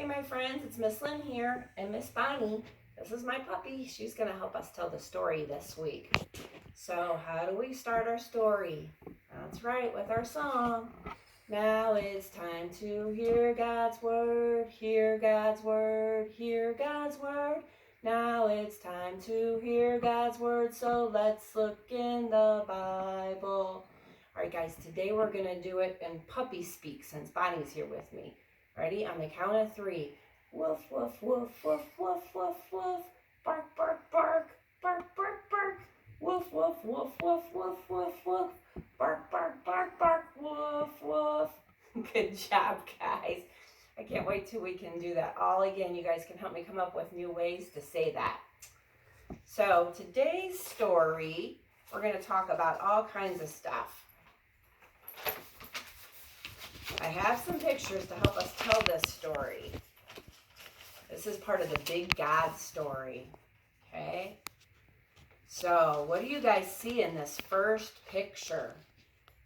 Hey my friends, it's Miss Lynn here and Miss Bonnie. This is my puppy. She's going to help us tell the story this week. So how do we start our story? That's right, with our song. Now it's time to hear God's word, hear God's word, hear God's word. Now it's time to hear God's word, so let's look in the Bible. All right guys, today we're going to do it in puppy speak since Bonnie's here with me. Ready? On the count of 3. Woof, woof, woof, woof, woof, woof, woof. Bark, bark, bark. Bark, bark, bark. Woof, woof, woof, woof, woof, woof, woof. Bark, bark, bark, bark. Woof, woof. Good job, guys. I can't wait till we can do that all again. You guys can help me come up with new ways to say that. So today's story, we're going to talk about all kinds of stuff. I have some pictures to help us tell this story. This is part of the big God story, okay? So, what do you guys see in this first picture?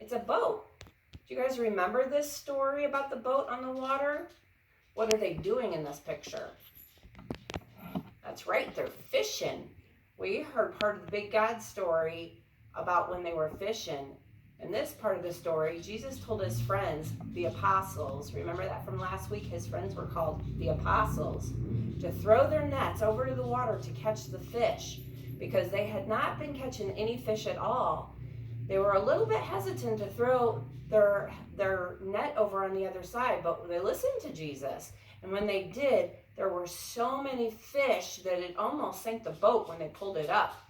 It's a boat. Do you guys remember this story about the boat on the water? What are they doing in this picture? That's right, they're fishing. We heard part of the big God story about when they were fishing. In this part of the story, Jesus told his friends, the apostles, remember that from last week? His friends were called the apostles, to throw their nets over to the water to catch the fish because they had not been catching any fish at all. They were a little bit hesitant to throw their net over on the other side, but they listened to Jesus. And when they did, there were so many fish that it almost sank the boat when they pulled it up.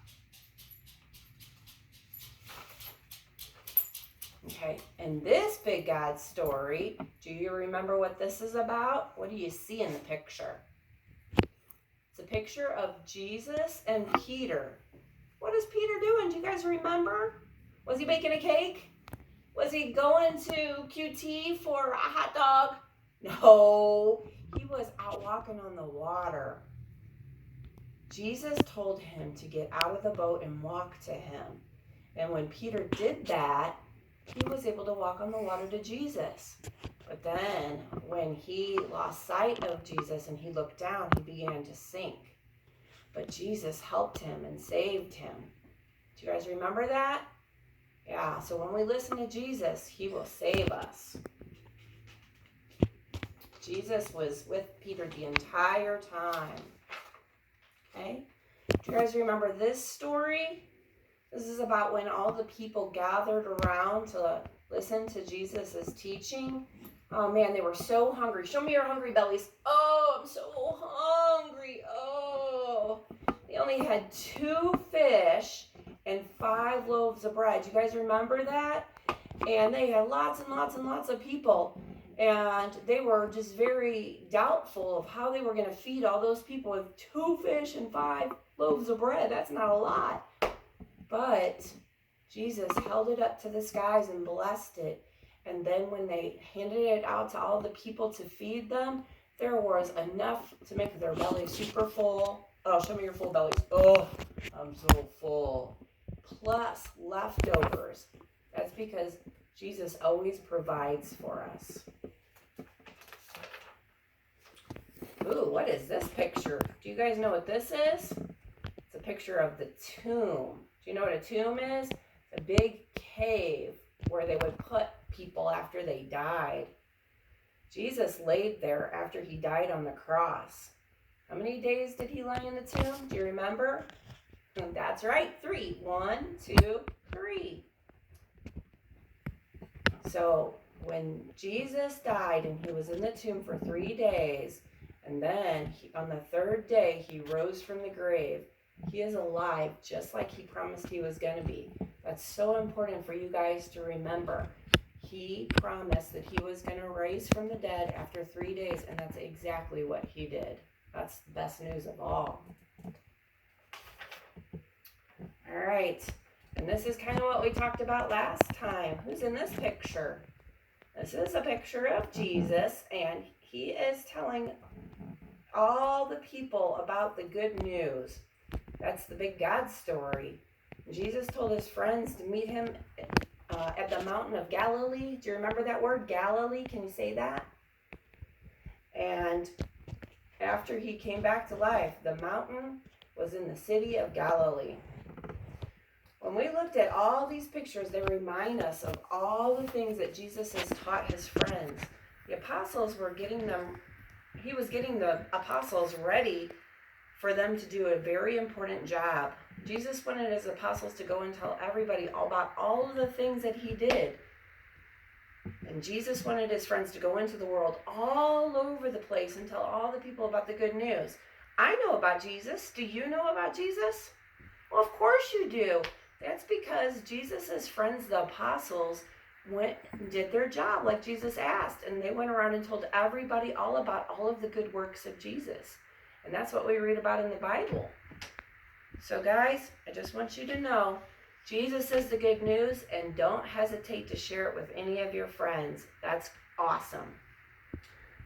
Okay, and this big God story, do you remember what this is about? What do you see in the picture? It's a picture of Jesus and Peter. What is Peter doing? Do you guys remember? Was he baking a cake? Was he going to QT for a hot dog? No, he was out walking on the water. Jesus told him to get out of the boat and walk to him. And when Peter did that, he was able to walk on the water to Jesus. But then when he lost sight of Jesus and he looked down, he began to sink. But Jesus helped him and saved him. Do you guys remember that? Yeah, so when we listen to Jesus, he will save us. Jesus was with Peter the entire time. Okay? Do you guys remember this story? This is about when all the people gathered around to listen to Jesus' teaching. Oh man, they were so hungry. Show me your hungry bellies. Oh, I'm so hungry. Oh. They only had 2 fish and 5 loaves of bread. Do you guys remember that? And they had lots and lots and lots of people. And they were just very doubtful of how they were going to feed all those people with 2 fish and 5 loaves of bread. That's not a lot. But Jesus held it up to the skies and blessed it. And then when they handed it out to all the people to feed them, there was enough to make their bellies super full. Oh, show me your full bellies. Oh, I'm so full. Plus leftovers. That's because Jesus always provides for us. Ooh, what is this picture? Do you guys know what this is? It's a picture of the tomb. Do you know what a tomb is? A big cave where they would put people after they died. Jesus laid there after he died on the cross. How many days did he lie in the tomb? Do you remember? That's right, 3. 1, 2, 3. So when Jesus died and he was in the tomb for 3 days, and then on the 3rd day he rose from the grave, he is alive just like he promised he was going to be. That's so important for you guys to remember. He promised that he was going to rise from the dead after 3 days, and that's exactly what he did. That's the best news of all. All right, and this is kind of what we talked about last time. Who's in this picture? This is a picture of Jesus, and he is telling all the people about the good news. That's the big God story. Jesus told his friends to meet him at the mountain of Galilee. Do you remember that word, Galilee? Can you say that? And after he came back to life. The mountain was in the city of Galilee. When we looked at all these pictures, they remind us of all the things that Jesus has taught his friends. The apostles were he was getting the apostles ready for them to do a very important job. Jesus wanted his apostles to go and tell everybody all about all of the things that he did. And Jesus wanted his friends to go into the world all over the place and tell all the people about the good news. I know about Jesus. Do you know about Jesus? Well, of course you do. That's because Jesus' friends, the apostles, went and did their job like Jesus asked. And they went around and told everybody all about all of the good works of Jesus. And that's what we read about in the Bible. So guys, I just want you to know, Jesus is the good news, and don't hesitate to share it with any of your friends. That's awesome.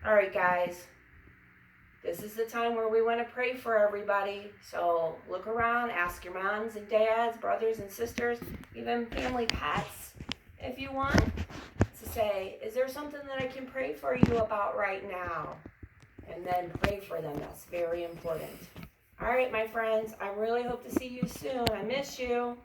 All right, guys. This is the time where we want to pray for everybody. So look around, ask your moms and dads, brothers and sisters, even family pets, if you want, to say, is there something that I can pray for you about right now? And then pray for them. That's very important. All right, my friends, I really hope to see you soon. I miss you.